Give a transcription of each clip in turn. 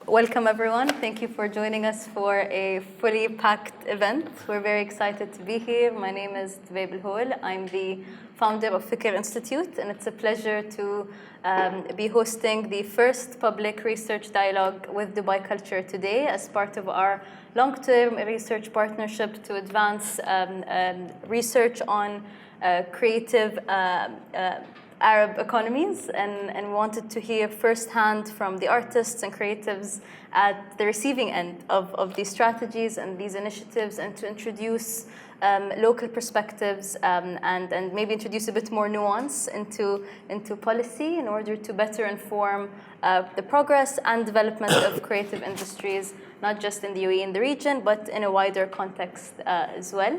Welcome everyone. Thank you for joining us for a fully packed event. We're very excited to be here. My name is Dubai Abulhoul. I'm the founder of Fikr Institute, and it's a pleasure to be hosting the first public research dialogue with Dubai culture today as part of our long-term research partnership to advance research on creative Arab economies, and wanted to hear firsthand from the artists and creatives at the receiving end of these strategies and these initiatives, and to introduce local perspectives and maybe introduce a bit more nuance into policy in order to better inform the progress and development of creative industries, not just in the UAE and the region, but in a wider context as well.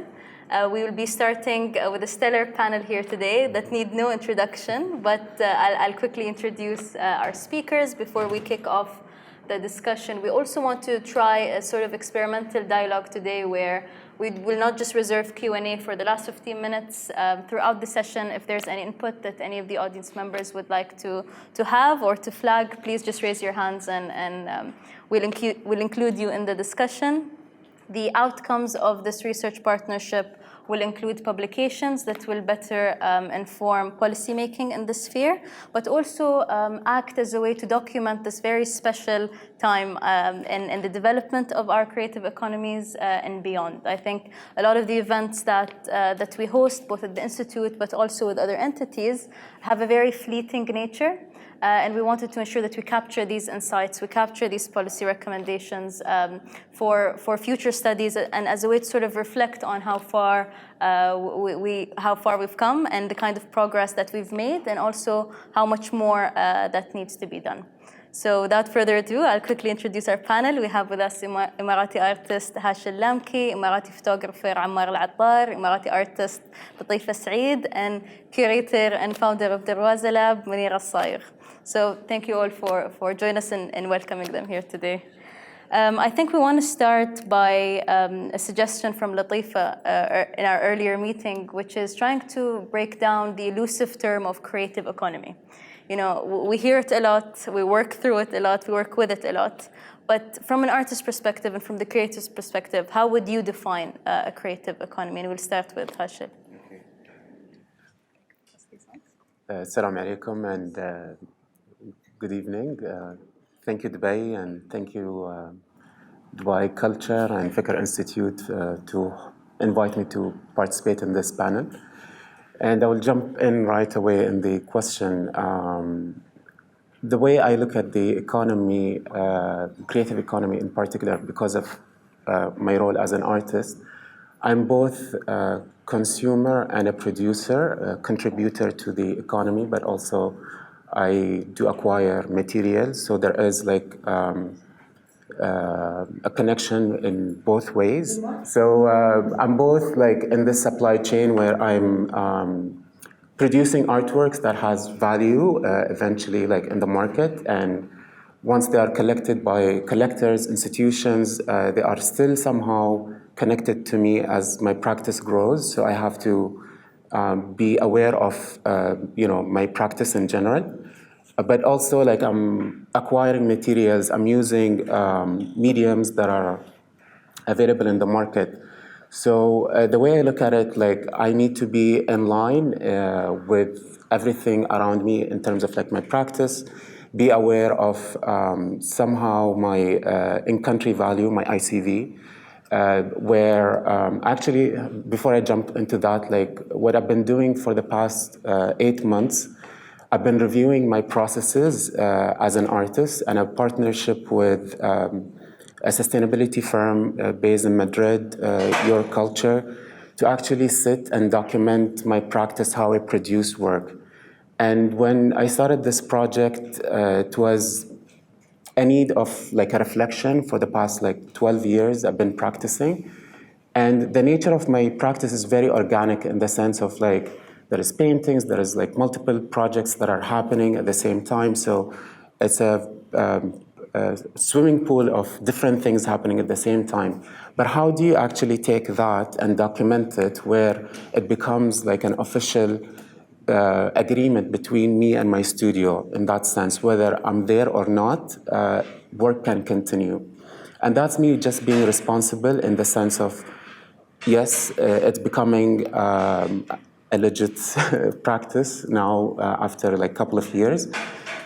We will be starting with a stellar panel here today that need no introduction, but I'll quickly introduce our speakers before we kick off the discussion. We also want to try a sort of experimental dialogue today where we will not just reserve Q&A for the last 15 minutes. Throughout the session, if there's any input that any of the audience members would like to have or to flag, please just raise your hands and we'll include you in the discussion. The outcomes of this research partnership will include publications that will better inform policymaking in the sphere, but also act as a way to document this very special time in the development of our creative economies and beyond. I think a lot of the events that we host, both at the Institute but also with other entities, have a very fleeting nature. And we wanted to ensure that we capture these insights, we capture these policy recommendations for future studies, and as a way to sort of reflect on how far we've come and the kind of progress that we've made, and also how much more that needs to be done. So without further ado, I'll quickly introduce our panel. We have with us Emirati artist Hashel ElLamki, Emirati photographer Ammar AlAttar, Emirati artist Latifa Saeed, and curator and founder of the Rwasa Lab, Munira Al-Sayegh. So thank you all for joining us and welcoming them here today. I think we want to start by a suggestion from Latifa in our earlier meeting, which is trying to break down the elusive term of creative economy. You know, we hear it a lot, we work through it a lot, we work with it a lot. But from an artist's perspective and from the creator's perspective, how would you define a creative economy? And we'll start with Hashel. Assalamu alaikum and good evening. Thank you, Dubai, and thank you, Dubai Culture and Fikr Institute to invite me to participate in this panel. And I will jump in right away in the question. The way I look at the economy, creative economy in particular, because of my role as an artist, I'm both a consumer and a producer, a contributor to the economy, but also I do acquire materials. So there is like a connection in both ways. So I'm both like in the supply chain where I'm producing artworks that has value eventually like in the market, and once they are collected by collectors, institutions, they are still somehow connected to me as my practice grows. So I have to be aware of my practice in general. But also, like, I'm acquiring materials, I'm using mediums that are available in the market. So the way I look at it, like, I need to be in line with everything around me in terms of like my practice, be aware of somehow my in-country value, my ICV, where actually, before I jump into that, like what I've been doing for the past 8 months, I've been reviewing my processes as an artist, and a partnership with a sustainability firm based in Madrid, Your Culture, to actually sit and document my practice, how I produce work. And when I started this project, it was a need of like a reflection. For the past like 12 years, I've been practicing. And the nature of my practice is very organic in the sense of like, there is paintings, there is like multiple projects that are happening at the same time. So it's a swimming pool of different things happening at the same time. But how do you actually take that and document it where it becomes like an official agreement between me and my studio in that sense, whether I'm there or not, work can continue. And that's me just being responsible in the sense of, yes, it's becoming a legit practice now after like a couple of years.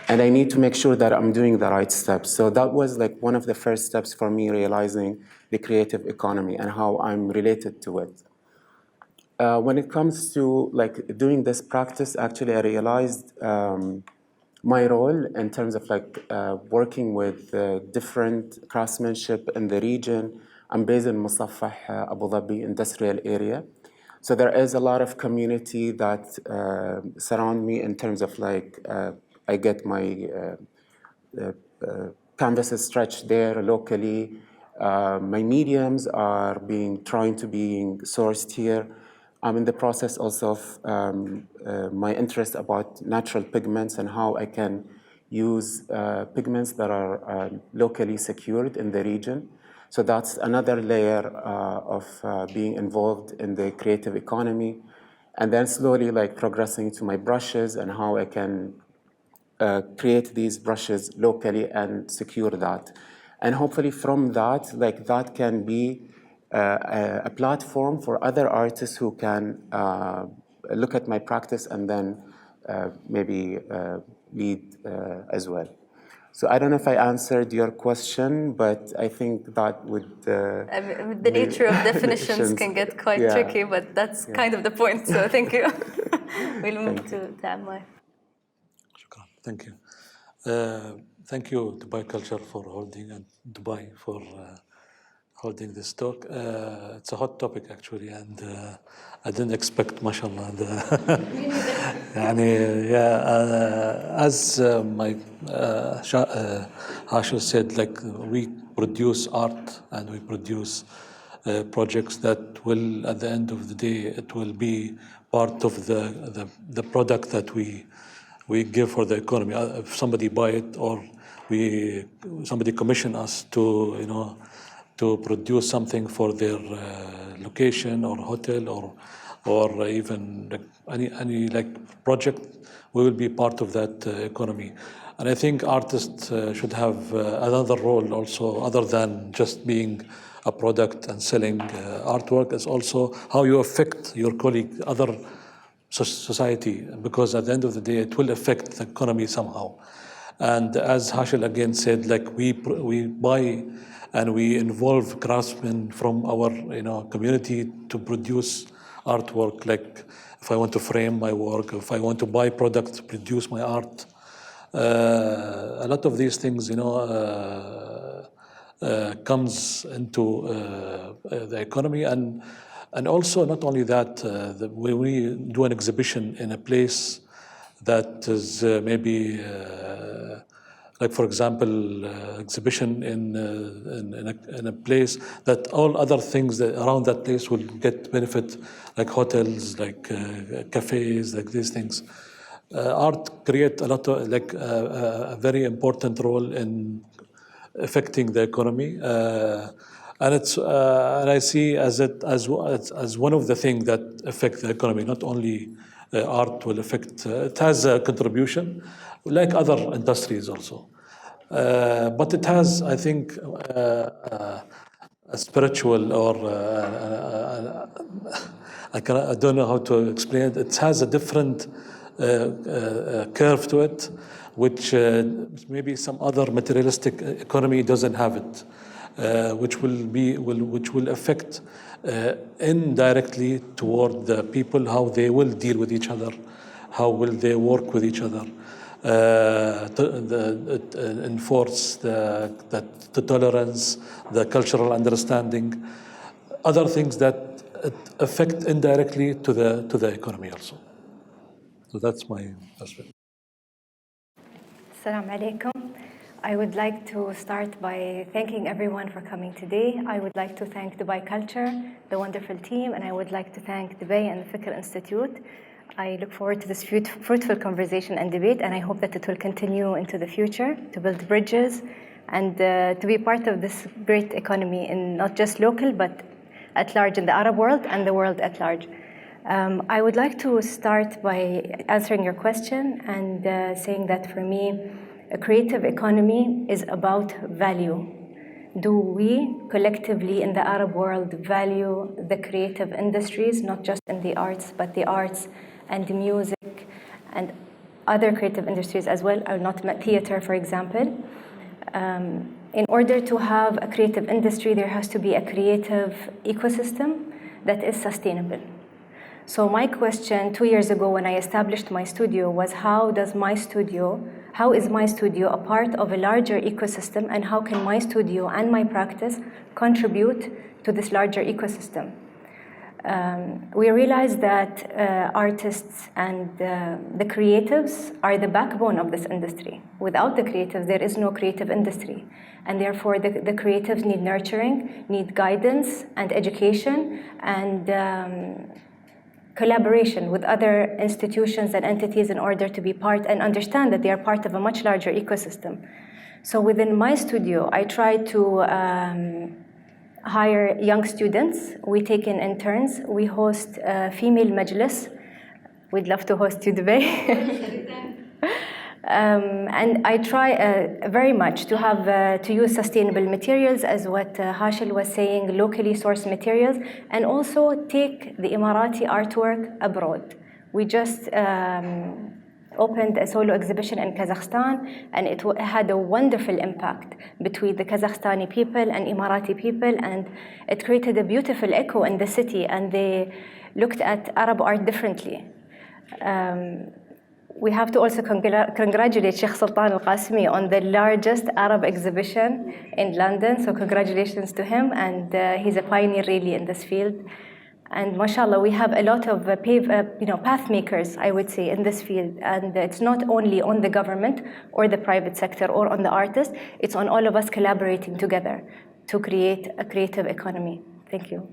And I need to make sure that I'm doing the right steps. So that was like one of the first steps for me, realizing the creative economy and how I'm related to it. When it comes to like doing this practice, actually I realized my role in terms of like working with different craftsmanship in the region. I'm based in Musaffah, Abu Dhabi industrial area. So there is a lot of community that surround me in terms of like, I get my canvases stretched there locally. My mediums are trying to being sourced here. I'm in the process also of my interest about natural pigments and how I can use pigments that are locally secured in the region. So that's another layer of being involved in the creative economy. And then slowly like progressing to my brushes and how I can create these brushes locally and secure that. And hopefully from that, like that can be a platform for other artists who can look at my practice and then maybe lead as well. So I don't know if I answered your question, but I think that would... the nature of definitions can get quite tricky, but that's kind of the point, so thank you. We'll move to Ammar. Thank you. Thank you, Dubai Culture, for holding, and Dubai for holding this talk. It's a hot topic, actually, and I didn't expect, mashallah. As my Hashel said, like we produce art and we produce projects that will, at the end of the day, it will be part of the product that we give for the economy. If somebody buy it or somebody commission us to to produce something for their location or hotel or even like any like project, we will be part of that economy. And I think artists should have another role also, other than just being a product and selling artwork. Is also how you affect your colleague, other society, because at the end of the day, it will affect the economy somehow. And as Hashel again said, like we buy and we involve craftsmen from our community to produce artwork. Like if I want to frame my work, if I want to buy products to produce my art, a lot of these things comes into the economy. And also, not only that, when we do an exhibition in a place that is maybe, like for example, exhibition in a place that all other things that around that place will get benefit, like hotels, like cafes, like these things. Art create a lot of a very important role in affecting the economy. And I see as one of the things that affect the economy. Not only art will affect; it has a contribution, like other industries also. But it has, I think, a spiritual or I don't know how to explain it. It has a different curve to it, which maybe some other materialistic economy doesn't have it. Which will affect indirectly toward the people, how they will deal with each other, how will they work with each other, enforce the tolerance, the cultural understanding, other things that affect indirectly to the economy also. So that's my perspective. Assalamu alaikum. I would like to start by thanking everyone for coming today. I would like to thank Dubai Culture, the wonderful team, and I would like to thank Dubai and the Fikr Institute. I look forward to this fruitful conversation and debate, and I hope that it will continue into the future to build bridges and to be part of this great economy, in not just local, but at large in the Arab world and the world at large. I would like to start by answering your question and saying that for me, a creative economy is about value. Do we collectively in the Arab world value the creative industries, not just in the arts, but the arts and the music and other creative industries as well, or not theater, for example? In order to have a creative industry, there has to be a creative ecosystem that is sustainable. So my question 2 years ago when I established my studio was how is my studio a part of a larger ecosystem, and how can my studio and my practice contribute to this larger ecosystem? We realized that artists and the creatives are the backbone of this industry. Without the creatives, there is no creative industry. And therefore, the creatives need nurturing, need guidance and education, and collaboration with other institutions and entities in order to be part and understand that they are part of a much larger ecosystem. So within my studio, I try to hire young students. We take in interns. We host a female Mejlis. We'd love to host you, Dubai. And I try very much to have to use sustainable materials, as what Hashel was saying, locally sourced materials, and also take the Emirati artwork abroad. We just opened a solo exhibition in Kazakhstan, and it had a wonderful impact between the Kazakhstani people and Emirati people, and it created a beautiful echo in the city, and they looked at Arab art differently. We have to also congratulate Sheikh Sultan Al-Qasimi on the largest Arab exhibition in London, so congratulations to him, and he's a pioneer really in this field. And mashallah, we have a lot of path makers, I would say, in this field. And it's not only on the government or the private sector or on the artist, it's on all of us collaborating together to create a creative economy. Thank you.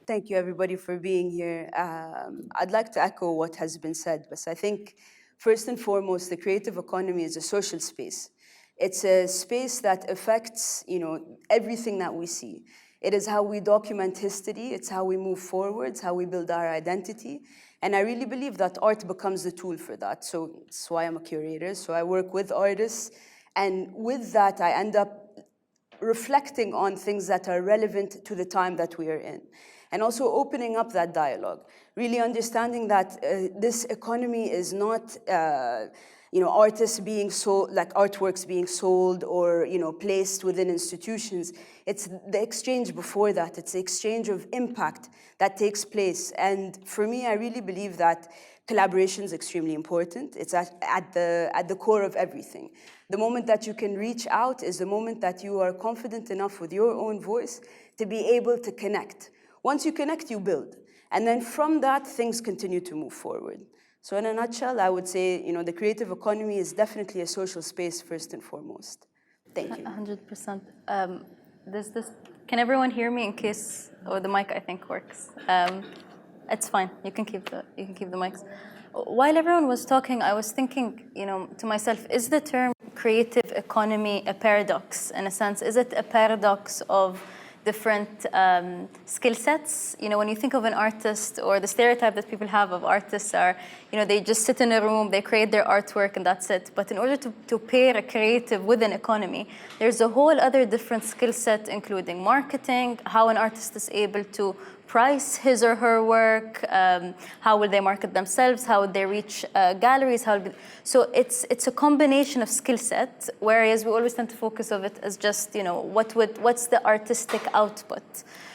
Thank you, everybody, for being here. I'd like to echo what has been said, but I think, first and foremost, the creative economy is a social space. It's a space that affects, everything that we see. It is how we document history. It's how we move forwards, how we build our identity. And I really believe that art becomes the tool for that. So that's why I'm a curator. So I work with artists. And with that, I end up reflecting on things that are relevant to the time that we are in. And also opening up that dialogue, really understanding that this economy is not, artists being sold, like artworks being sold or, placed within institutions. It's the exchange before that. It's the exchange of impact that takes place. And for me, I really believe that collaboration is extremely important. It's at the core of everything. The moment that you can reach out is the moment that you are confident enough with your own voice to be able to connect. Once you connect, you build. And then from that, things continue to move forward. So in a nutshell, I would say, the creative economy is definitely a social space first and foremost. Thank you. 100%. Can everyone hear me in case, the mic I think works? It's fine. You can keep the mics. While everyone was talking, I was thinking, to myself, is the term creative economy a paradox in a sense? Is it a paradox of different skill sets? When you think of an artist, or the stereotype that people have of artists are, they just sit in a room, they create their artwork and that's it. But in order to pair a creative with an economy, there's a whole other different skill set, including marketing, how an artist is able to price his or her work, how will they market themselves, how would they reach galleries, so it's a combination of skill set, whereas we always tend to focus of it as just, what's the artistic output.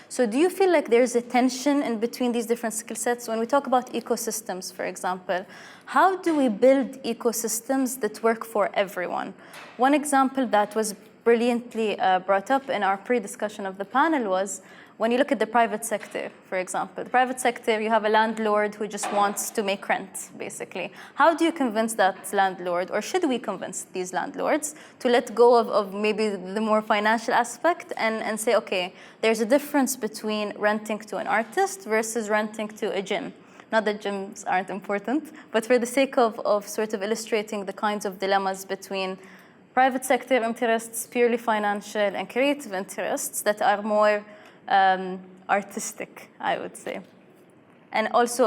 So do you feel like there's a tension in between these different skill sets? When we talk about ecosystems, for example, how do we build ecosystems that work for everyone? One example that was brilliantly brought up in our pre-discussion of the panel was, when you look at the private sector, for example, the private sector, you have a landlord who just wants to make rent, basically. How do you convince that landlord, or should we convince these landlords to let go of maybe the more financial aspect and say, okay, there's a difference between renting to an artist versus renting to a gym? Not that gyms aren't important, but for the sake of sort of illustrating the kinds of dilemmas between private sector interests, purely financial, and creative interests that are more artistic, I would say. And also,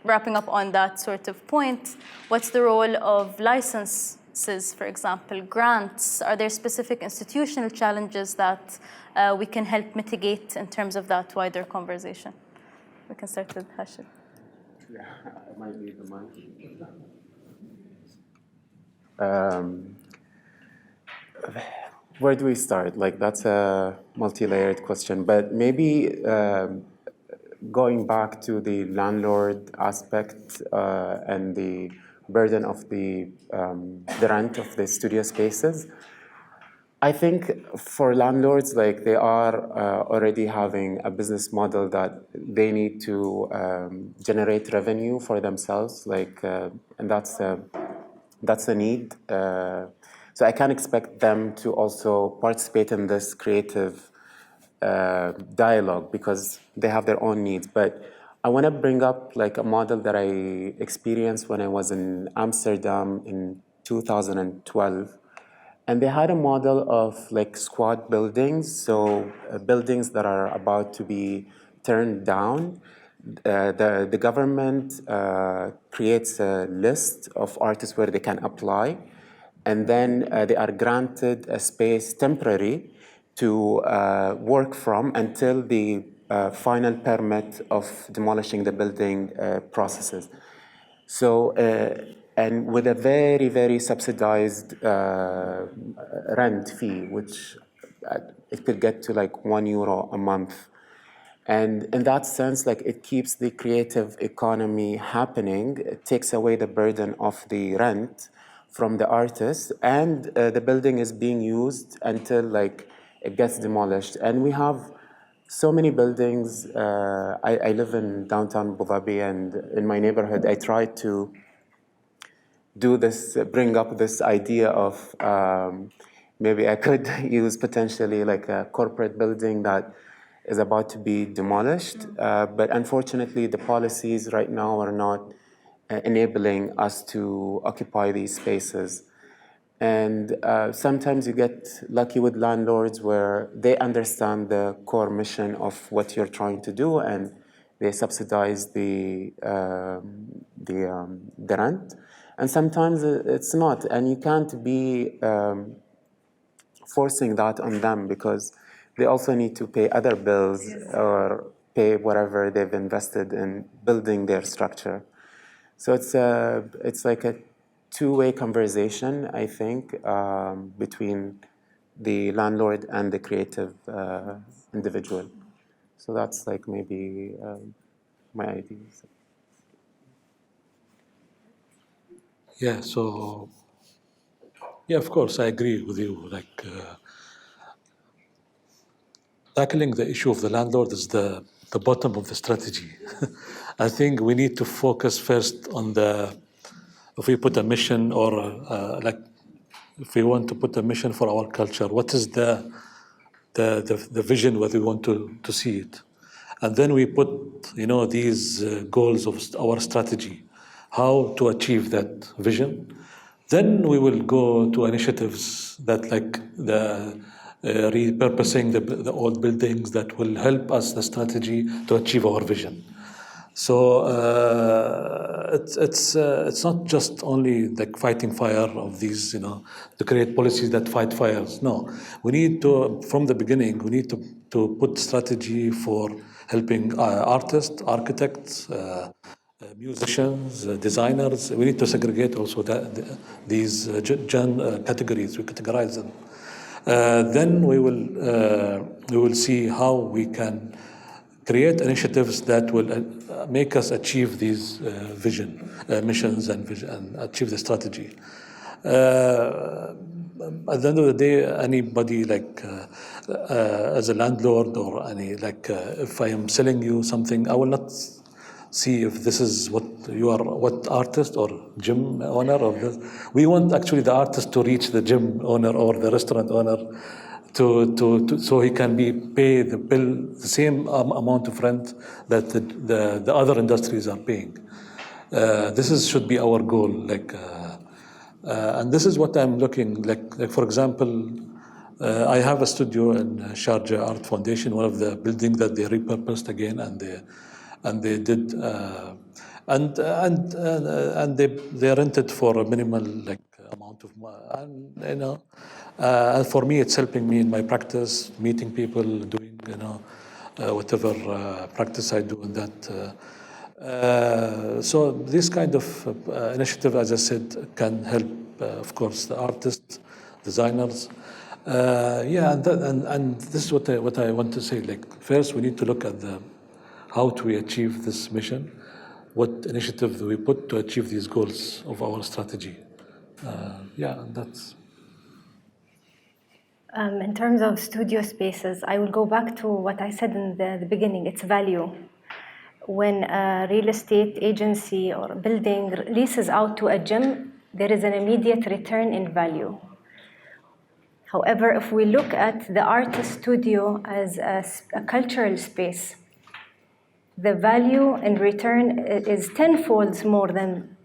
wrapping up on that sort of point, what's the role of licenses, for example, grants? Are there specific institutional challenges that we can help mitigate in terms of that wider conversation? We can start with Hashel. Yeah, it might be the mic. Where do we start? Like, that's a multi-layered question, but maybe going back to the landlord aspect and the burden of the rent of the studio spaces. I think for landlords, like, they are already having a business model that they need to generate revenue for themselves, like, and that's a need. So I can't expect them to also participate in this creative dialogue because they have their own needs. But I want to bring up like a model that I experienced when I was in Amsterdam in 2012. And they had a model of like squad buildings, so buildings that are about to be turned down. The government creates a list of artists where they can apply, and then they are granted a space temporary to work from until the final permit of demolishing the building processes. So, and with a very, very subsidized rent fee, which it could get to like €1 a month. And in that sense, like, it keeps the creative economy happening. It takes away the burden of the rent from the artists, and the building is being used until like it gets demolished. And we have so many buildings. I live in downtown Abu Dhabi, and in my neighborhood, I try to do this, bring up this idea of maybe I could use potentially like a corporate building that is about to be demolished. But unfortunately, the policies right now are not enabling us to occupy these spaces. And sometimes you get lucky with landlords where they understand the core mission of what you're trying to do, and they subsidize the rent. And sometimes it's not, and you can't be forcing that on them because they also need to pay other bills or pay whatever they've invested in building their structure. So it's like a two-way conversation, I think, between the landlord and the creative individual. So that's like maybe my ideas. Yeah, so, yeah, of course, I agree with you. Like, tackling the issue of the landlord is the bottom of the strategy. I think we need to focus first on if we put a mission or like, if we want to put a mission for our culture, what is the vision where we want to see it? And then we put, these goals of our strategy, how to achieve that vision. Then we will go to initiatives that like the repurposing the old buildings that will help us the strategy to achieve our vision. So it's not just only like fighting fire of these, to create policies that fight fires. No, we need to, from the beginning, we need to put strategy for helping artists, architects, musicians, designers. We need to segregate also these categories. We categorize them. Then we will see how we can create initiatives that will make us achieve these missions and achieve the strategy. At the end of the day, anybody like as a landlord or if I am selling you something, I will not see if this is what you are, what artist or gym owner or this. We want actually the artist to reach the gym owner or the restaurant owner so he can pay the bill, the same amount of rent that the other industries are paying. This should be our goal. And this is what I'm looking like for example, I have a studio in Sharjah Art Foundation, one of the buildings that they repurposed again, and they did and they rented for a minimal amount of money, and and for me it's helping me in my practice, meeting people, doing whatever practice I do in that. So this kind of initiative, as I said, can help, of course, the artists, designers. And this is what I want to say. First, we need to look at how do we achieve this mission, what initiative do we put to achieve these goals of our strategy. And that's. In terms of studio spaces, I will go back to what I said in the beginning. It's value. When a real estate agency or building leases out to a gym, there is an immediate return in value. However, if we look at the artist studio as a cultural space, the value in return is tenfold more than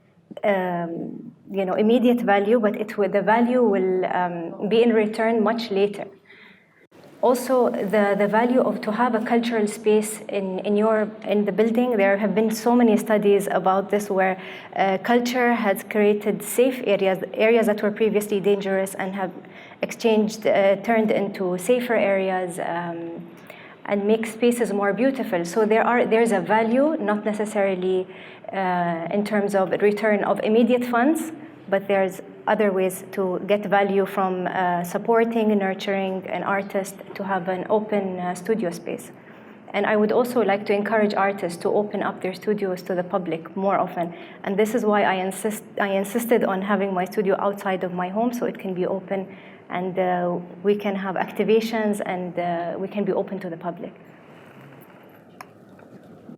immediate value, but the value will be in return much later. Also, the value of to have a cultural space in the building. There have been so many studies about this where culture has created safe areas that were previously dangerous and have turned into safer areas and make spaces more beautiful. So there's a value, not necessarily in terms of return of immediate funds, but there's other ways to get value from supporting and nurturing an artist to have an open studio space. And I would also like to encourage artists to open up their studios to the public more often. And this is why I insisted on having my studio outside of my home so it can be open and we can have activations and we can be open to the public.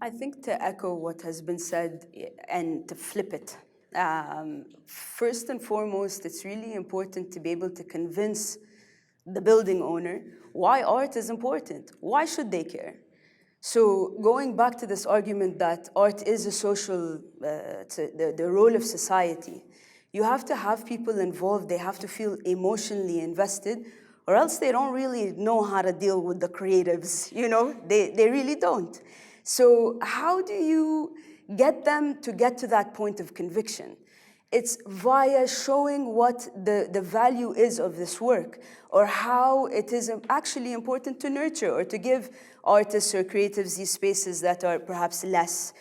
I think to echo what has been said and to flip it, first and foremost, it's really important to be able to convince the building owner why art is important. Why should they care? So going back to this argument that art is a social, the role of society, you have to have people involved. They have to feel emotionally invested, or else they don't really know how to deal with the creatives. They really don't. So how do you get them to get to that point of conviction? It's via showing what the value is of this work, or how it is actually important to nurture or to give artists or creatives these spaces that are perhaps less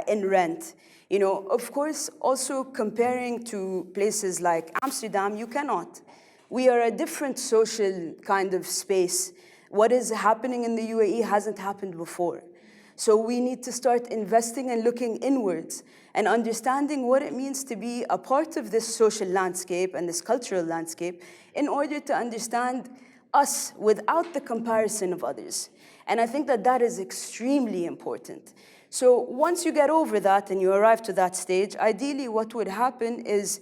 in rent. Of course, also comparing to places like Amsterdam, you cannot. We are a different social kind of space. What is happening in the UAE hasn't happened before. So we need to start investing and looking inwards and understanding what it means to be a part of this social landscape and this cultural landscape in order to understand us without the comparison of others. And I think that is extremely important. So once you get over that and you arrive to that stage, ideally what would happen is,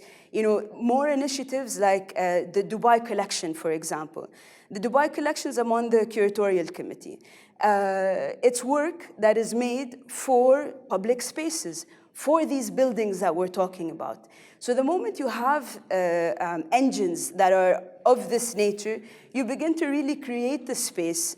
more initiatives like the Dubai collection, for example. The Dubai collection is among the curatorial committee. It's work that is made for public spaces, for these buildings that we're talking about. So the moment you have engines that are of this nature, you begin to really create the space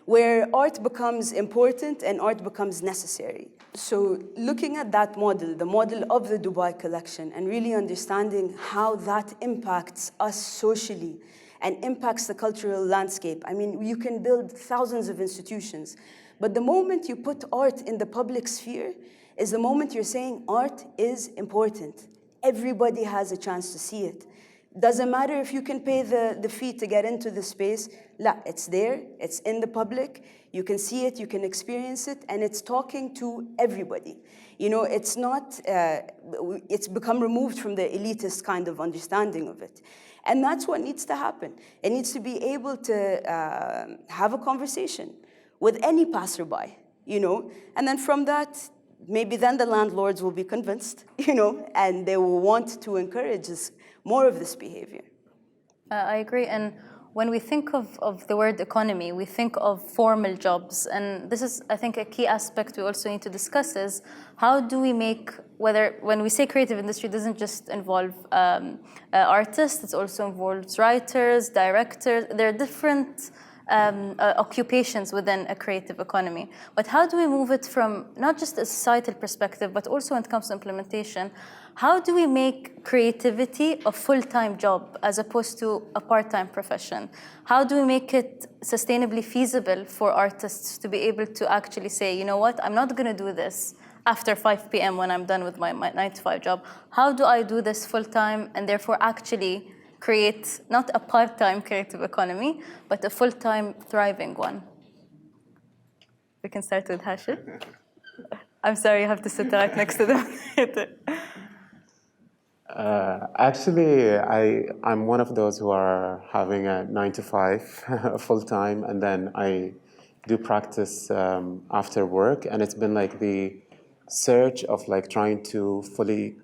where art becomes important and art becomes necessary. So looking at that model, the model of the Dubai collection, and really understanding how that impacts us socially and impacts the cultural landscape. I mean, you can build thousands of institutions, but the moment you put art in the public sphere is the moment you're saying art is important. Everybody has a chance to see it. Doesn't matter if you can pay the fee to get into the space. It's there, it's in the public, you can see it, you can experience it, and it's talking to everybody. It's not, it's become removed from the elitist kind of understanding of it. And that's what needs to happen. It needs to be able to have a conversation with any passerby, and then from that, maybe then the landlords will be convinced, and they will want to encourage more of this behavior. I agree. And when we think of the word economy, we think of formal jobs. And this is, I think, a key aspect we also need to discuss is how do we make when we say creative industry, it doesn't just involve artists, it also involves writers, directors. There are different occupations within a creative economy. But how do we move it from not just a societal perspective, but also when it comes to implementation, how do we make creativity a full-time job as opposed to a part-time profession? How do we make it sustainably feasible for artists to be able to actually say, you know what, I'm not going to do this after 5 p.m. when I'm done with my 9-to-5 job. How do I do this full-time and therefore actually create not a part-time creative economy, but a full-time thriving one? We can start with Hashel. I'm sorry, you have to sit right next to them. Actually, I'm one of those who are having a 9-to-5 full-time, and then I do practice after work, and it's been like the search of like trying to fully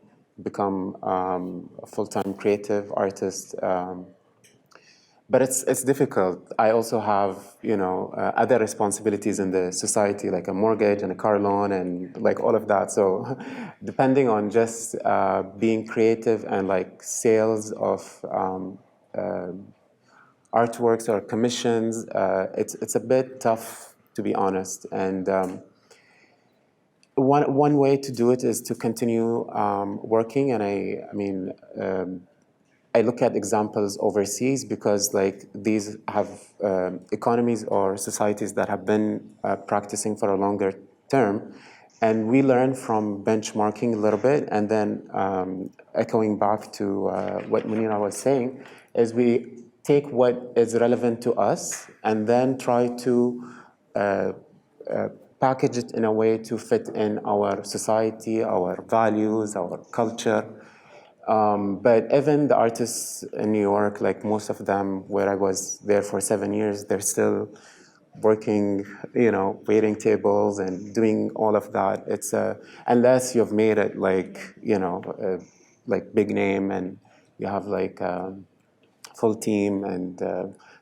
become a full-time creative artist, but it's difficult. I also have, you know, other responsibilities in the society, like a mortgage and a car loan and like all of that. So depending on just being creative and like sales of artworks or commissions, it's a bit tough, to be honest. And one way to do it is to continue working, and I look at examples overseas because like these have economies or societies that have been practicing for a longer term, and we learn from benchmarking a little bit, and then echoing back to what Munira was saying, is we take what is relevant to us and then try to package it in a way to fit in our society, our values, our culture. But even the artists in New York, like most of them, where I was there for 7 years, they're still working, you know, waiting tables and doing all of that. It's unless you've made it like, you know, like big name and you have like a full team and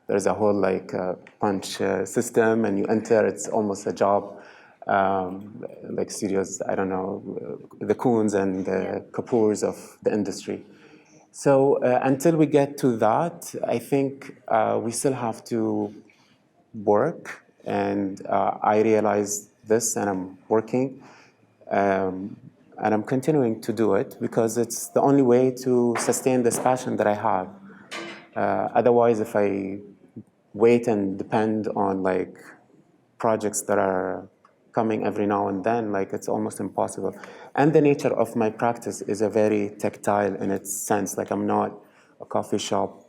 there's a whole like punch system and you enter, it's almost a job. Like studios, I don't know, the Koons and the Kapoors of the industry. So until we get to that, I think we still have to work, and I realize this, and I'm working, and I'm continuing to do it because it's the only way to sustain this passion that I have. Otherwise, if I wait and depend on like projects that are coming every now and then, like it's almost impossible. And the nature of my practice is a very tactile in its sense. Like I'm not a coffee shop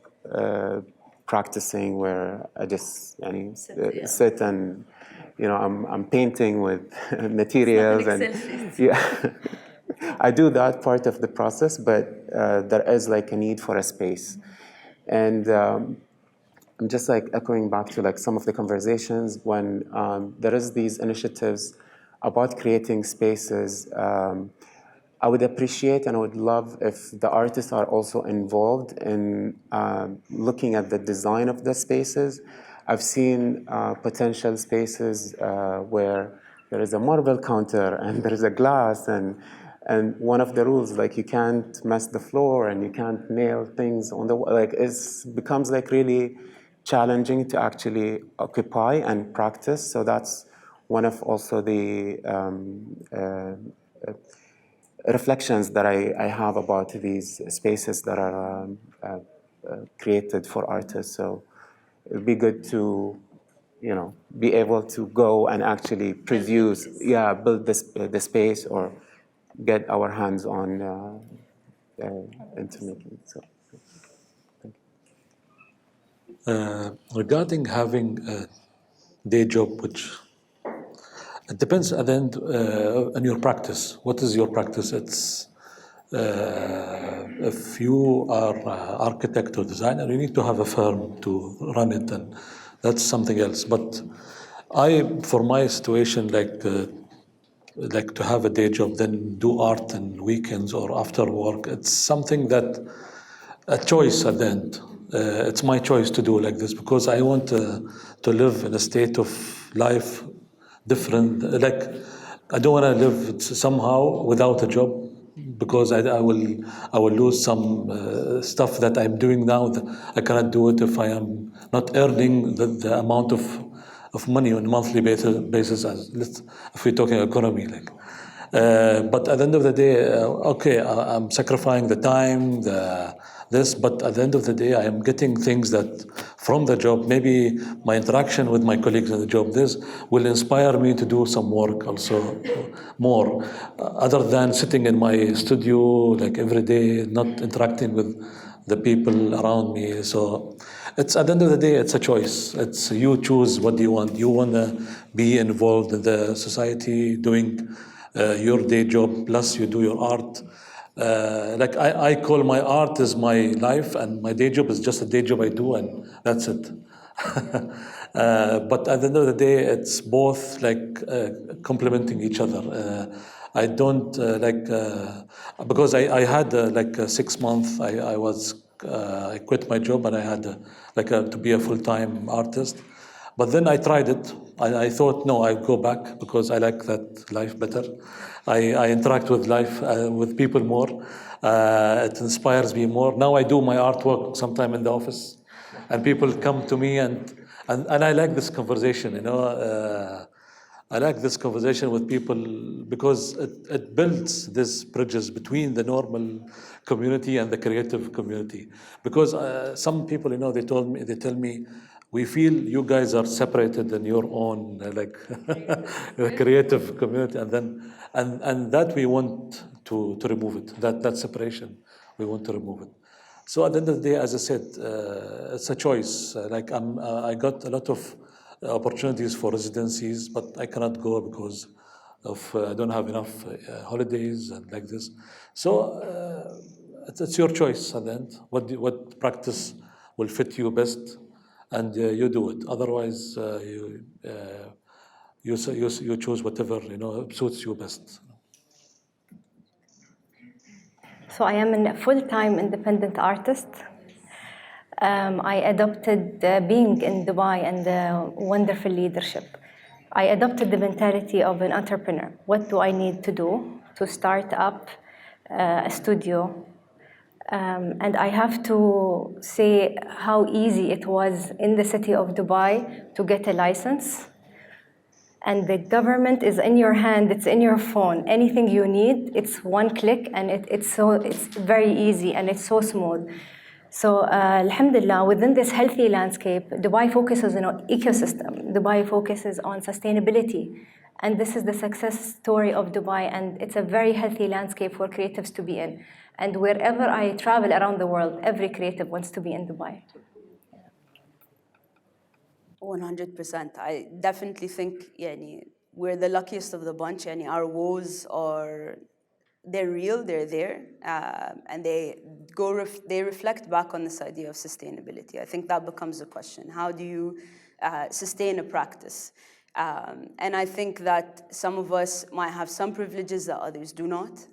practicing where I just sit and, you know, I'm painting with materials and yeah. I do that part of the process, but there is like a need for a space. And I'm just like echoing back to like some of the conversations when there is these initiatives about creating spaces. I would appreciate and I would love if the artists are also involved in looking at the design of the spaces. I've seen potential spaces where there is a marble counter and there is a glass and one of the rules, like you can't mess the floor and you can't nail things on the wall. Like it becomes like really challenging to actually occupy and practice. So that's one of also the reflections that I have about these spaces that are created for artists. So it'd be good to, you know, be able to go and actually produce, build the space or get our hands on into making it. So. Regarding having a day job, which it depends at the end on your practice. What is your practice? It's if you are an architect or designer, you need to have a firm to run it, and that's something else. But for my situation, like to have a day job, then do art on weekends or after work. It's something that a choice at the end. It's my choice to do like this because I want to live in a state of life different. Like I don't want to live somehow without a job because I will lose some stuff that I'm doing now. I cannot do it if I am not earning the amount of money on a monthly basis if we're talking economy. But at the end of the day, okay, I'm sacrificing the time, but at the end of the day, I am getting things that from the job, maybe my interaction with my colleagues in the job, this will inspire me to do some work also more, other than sitting in my studio like every day, not interacting with the people around me. So it's at the end of the day, it's a choice. It's you choose what do you want. You want to be involved in the society, doing your day job, plus you do your art. Like I call my art is my life, and my day job is just a day job I do, and that's it. But at the end of the day, it's both like complementing each other. I don't because I had like 6 months. I quit my job and I had to be a full-time artist. But then I tried it. I thought, no, I'll go back because I like that life better. I interact with life, with people more. It inspires me more. Now I do my artwork sometime in the office, and people come to me, and I like this conversation, I like this conversation with people because it builds these bridges between the normal community and the creative community. Because some people, they tell me, we feel you guys are separated in your own the creative community, and that we want to remove it. That separation, we want to remove it. So at the end of the day, as I said, it's a choice. I got a lot of opportunities for residencies, but I cannot go because I don't have enough holidays and like this. So it's your choice at the end. What practice will fit you best, and you do it. Otherwise, you choose whatever suits you best. So I am a full-time independent artist. I adopted being in Dubai and the wonderful leadership. I adopted the mentality of an entrepreneur. What do I need to do to start up a studio? And I have to say how easy it was in the city of Dubai to get a license. And the government is in your hand, it's in your phone. Anything you need, it's one click, and it's very easy and it's so smooth. So alhamdulillah, within this healthy landscape, Dubai focuses on ecosystem. Dubai focuses on sustainability. And this is the success story of Dubai, and it's a very healthy landscape for creatives to be in. And wherever I travel around the world, every creative wants to be in Dubai. 100%. I definitely think we're the luckiest of the bunch. Our woes they're real, they're there, and they reflect back on this idea of sustainability. I think that becomes the question. How do you sustain a practice? And I think that some of us might have some privileges that others do not,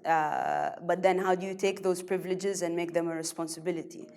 but then how do you take those privileges and make them a responsibility?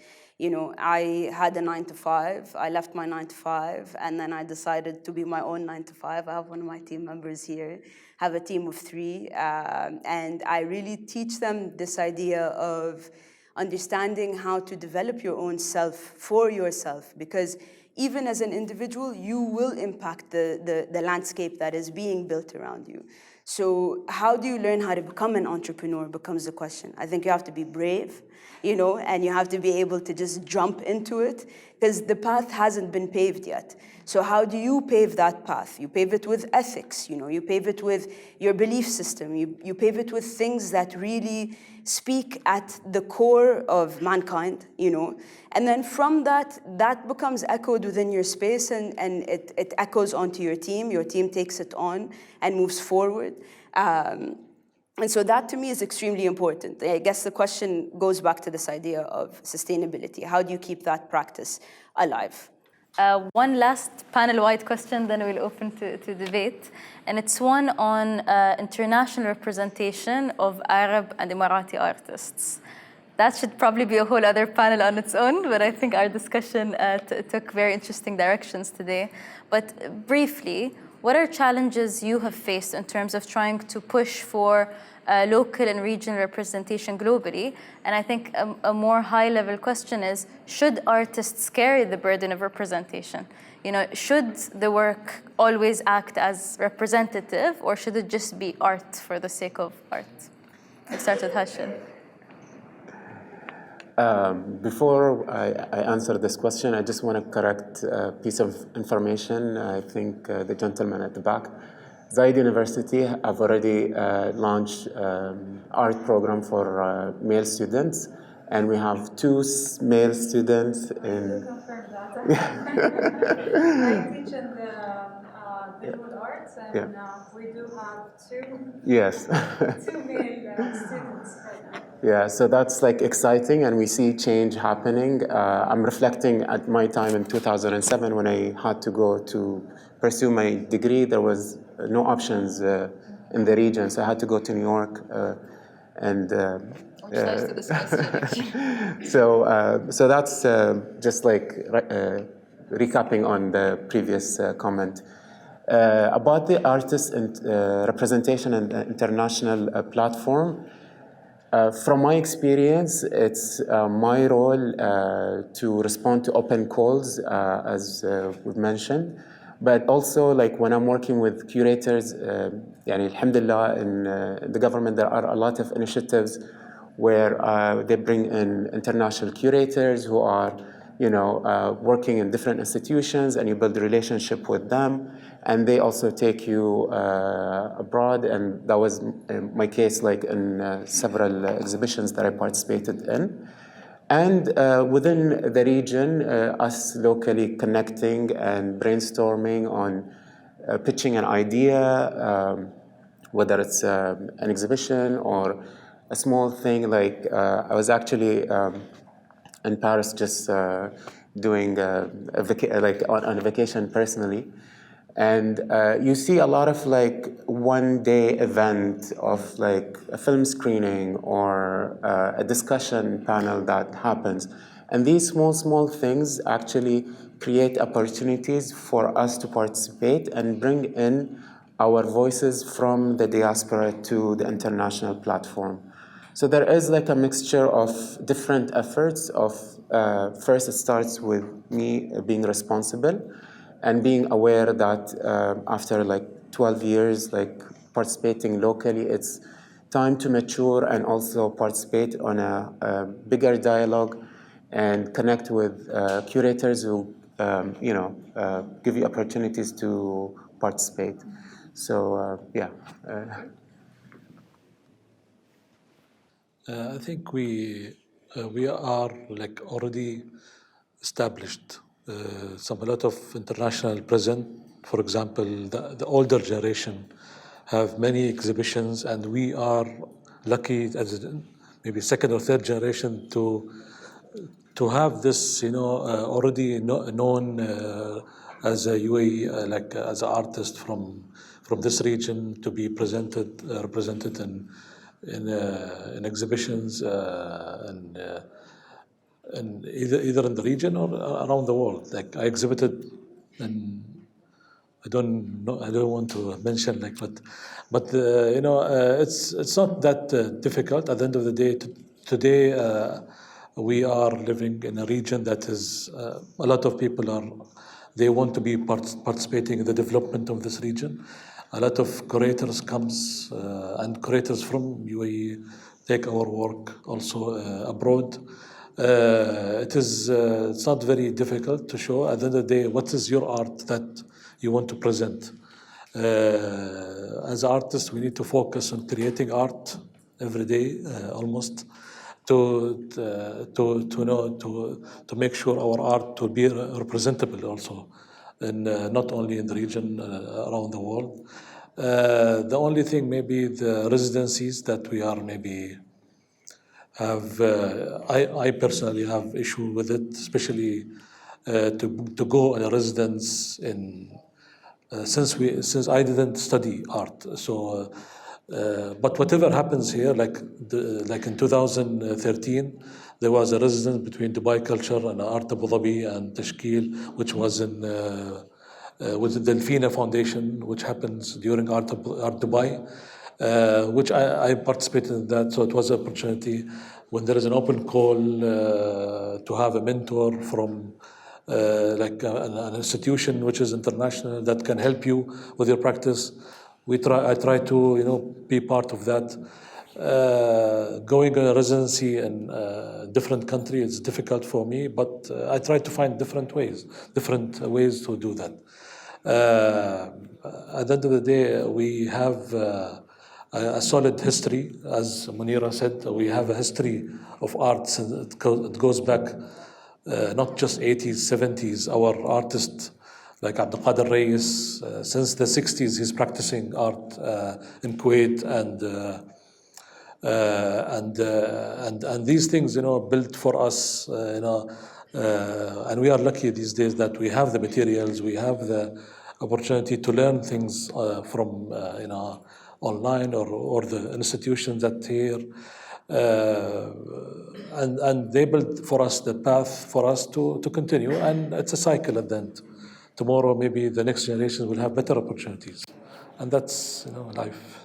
I had a 9-to-5, I left my 9-to-5, and then I decided to be my own 9-to-5. I have one of my team members here, have a team of 3, and I really teach them this idea of understanding how to develop your own self for yourself, because even as an individual, you will impact the landscape that is being built around you. So how do you learn how to become an entrepreneur becomes the question. I think you have to be brave, and you have to be able to just jump into it, because the path hasn't been paved yet. So how do you pave that path? You pave it with ethics, you pave it with your belief system, you pave it with things that really speak at the core of mankind, and then from that becomes echoed within your space, and it echoes onto your team takes it on and moves forward. And so that to me is extremely important. I guess the question goes back to this idea of sustainability. How do you keep that practice alive? One last panel-wide question, then we'll open to debate. And it's one on international representation of Arab and Emirati artists. That should probably be a whole other panel on its own, but I think our discussion took very interesting directions today. But briefly, what are challenges you have faced in terms of trying to push for local and regional representation globally? And I think a more high-level question is, should artists carry the burden of representation? You know, should the work always act as representative, or should it just be art for the sake of art? Let's start with Hashel. Before I answer this question, I just want to correct a piece of information. I think the gentleman at the back, Zayed University have already launched art program for male students, and we have 2 male students in. I teach in the visual arts, and we do have 2. Yes. 2 male students. Yeah, so that's like exciting, and we see change happening. I'm reflecting at my time in 2007 when I had to go to pursue my degree. There was no options in the region, so I had to go to New York and. So that's just like recapping on the previous comment. About the artist and representation and international platform. From my experience, it's my role to respond to open calls, as we've mentioned, but also like when I'm working with curators, alhamdulillah, in the government there are a lot of initiatives where they bring in international curators who are, working in different institutions, and you build a relationship with them, and they also take you abroad, and that was my case, like in several exhibitions that I participated in. And within the region, us locally connecting and brainstorming on pitching an idea, whether it's an exhibition or a small thing. Like I was actually in Paris just doing on a vacation personally. And you see a lot of like one-day event of like a film screening or a discussion panel that happens. And these small things actually create opportunities for us to participate and bring in our voices from the diaspora to the international platform. So there is like a mixture of different efforts of, first it starts with me being responsible and being aware that after like 12 years, like participating locally, it's time to mature and also participate on a bigger dialogue and connect with curators who, give you opportunities to participate. So, I think we are like already established. A lot of international present. For example, the older generation have many exhibitions, and we are lucky as maybe second or third generation to have this, already known as a UAE, like as an artist from this region, to be represented in exhibitions and either in the region or around the world. Like I exhibited, and I don't want to mention but it's not that difficult. At the end of the day, today we are living in a region that is a lot of people they want to be participating in the development of this region. A lot of curators comes and curators from UAE take our work also abroad. It's not very difficult to show. At the end of the day, what is your art that you want to present? As artists, we need to focus on creating art every day, almost, to make sure our art will be representable also, and not only in the region, around the world. The only thing, maybe the residencies that we are maybe have, I personally have issue with it, especially to go on a residence since I didn't study art. So, but whatever happens here, like in 2013, there was a residence between Dubai Culture and Art Abu Dhabi and Tashkil, which was in with the Delfina Foundation, which happens during Art Dubai, which I participated in that, so it was an opportunity when there is an open call to have a mentor from like an institution which is international that can help you with your practice. I try to be part of that. Going on a residency in a different country is difficult for me, but I try to find different ways to do that. At the end of the day, we have a solid history. As Munira said, we have a history of arts, and it goes back not just 80s, 70s. Our artists like Abdul Qadir Reis, since the 60s, he's practicing art in Kuwait, and these things, built for us, and we are lucky these days that we have the materials, we have the opportunity to learn things from, online or the institutions that here, and they build for us the path for us to continue, and it's a cycle at the end. Tomorrow, maybe the next generation will have better opportunities, and that's life.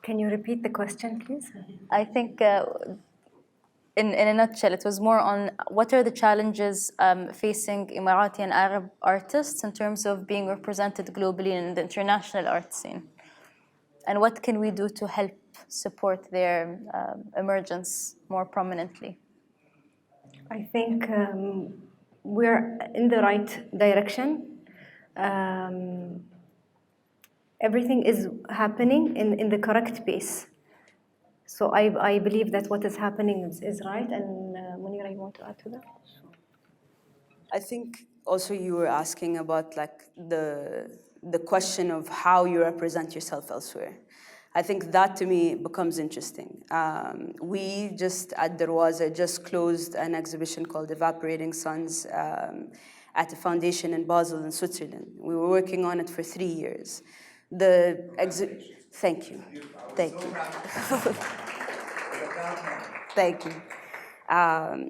Can you repeat the question, please? I think, in a nutshell, it was more on what are the challenges facing Emirati and Arab artists in terms of being represented globally in the international art scene, and what can we do to help support their emergence more prominently? I think we're in the right direction. Everything is happening in the correct pace. So I believe that what is happening is right. And Munira, you want to add to that? I think also you were asking about like the question of how you represent yourself elsewhere. I think that to me becomes interesting. We just at Darwaza just closed an exhibition called Evaporating Suns at a foundation in Basel in Switzerland. We were working on it for 3 years. Thank you. Thank you. Thank you.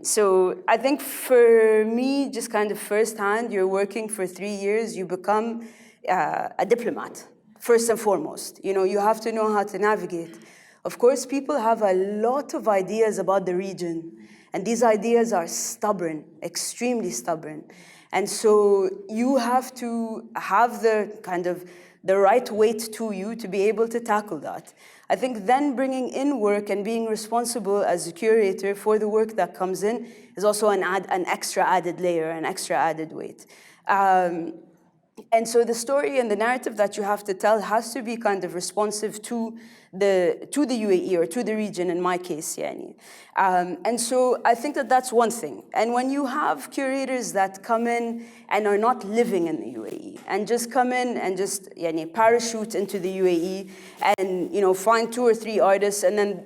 So I think for me, just kind of firsthand, you're working for 3 years, you become a diplomat, first and foremost. You have to know how to navigate. Of course, people have a lot of ideas about the region, and these ideas are stubborn, extremely stubborn. And so you have to have the right weight to you to be able to tackle that. I think then bringing in work and being responsible as a curator for the work that comes in is also an extra added layer, an extra added weight. And so the story and the narrative that you have to tell has to be kind of responsive to the UAE or to the region in my case, yani. And so I think that that's one thing. And when you have curators that come in and are not living in the UAE and just come in and just parachute into the UAE and find 2 or 3 artists and then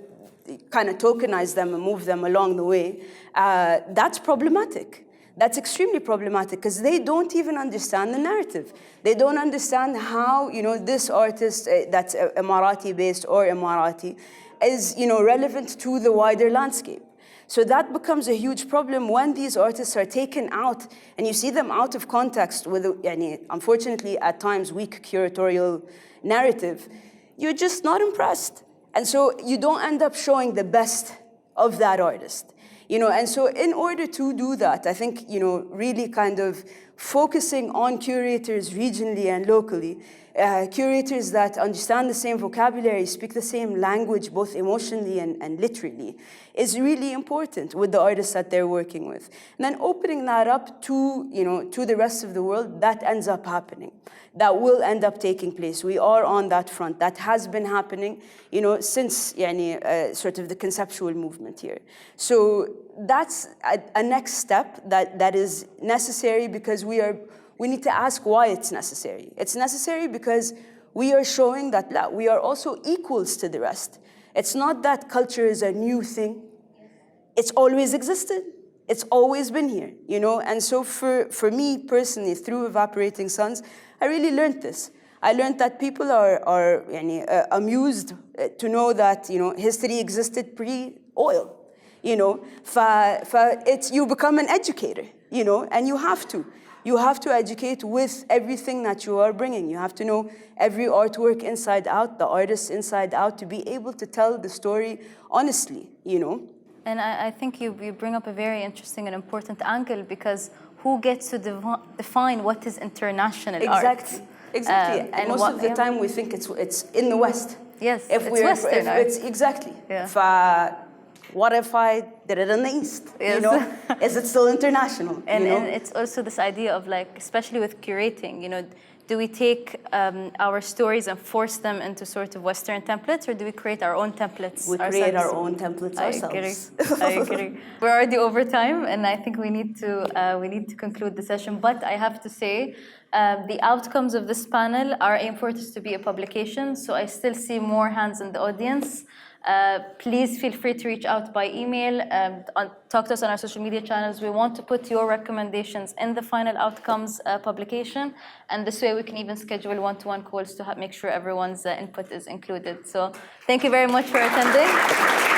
kind of tokenize them and move them along the way, that's problematic. That's extremely problematic because they don't even understand the narrative. They don't understand how, this artist that's Emirati-based or Emirati is, relevant to the wider landscape. So that becomes a huge problem when these artists are taken out and you see them out of context with, unfortunately, at times, weak curatorial narrative. You're just not impressed. And so you don't end up showing the best of that artist. And so in order to do that, I think, really kind of focusing on curators regionally and locally, curators that understand the same vocabulary, speak the same language, both emotionally and literally, is really important with the artists that they're working with. And then opening that up to, to the rest of the world, that ends up happening. That will end up taking place. We are on that front. That has been happening, since sort of the conceptual movement here. So that's a next step that is necessary because we need to ask why it's necessary. It's necessary because we are showing that we are also equals to the rest. It's not that culture is a new thing. It's always existed. It's always been here, And so for me personally, through Evaporating Suns, I really learned this. I learned that people are amused to know that, history existed pre-oil, you become an educator, and you have to. You have to educate with everything that you are bringing. You have to know every artwork inside out, the artist inside out, to be able to tell the story honestly, you know. And I think you bring up a very interesting and important angle, because who gets to define what is international art? Exactly. And most of the time we think it's in the West. Yes, it's Western art. Exactly. Yeah. What if I did it in the East? Yes. You know, is it still international? And, you know? and it's also this idea of, like, especially with curating, you know, do we take our stories and force them into sort of Western templates, or do we create our own templates We create our own templates ourselves. I agree. We're already over time, and I think we need to conclude the session. But I have to say, the outcomes of this panel are aimed for it to be a publication, so I still see more hands in the audience. Please feel free to reach out by email, talk to us on our social media channels. We want to put your recommendations in the final outcomes publication, and this way we can even schedule one-to-one calls to make sure everyone's input is included. So thank you very much for attending.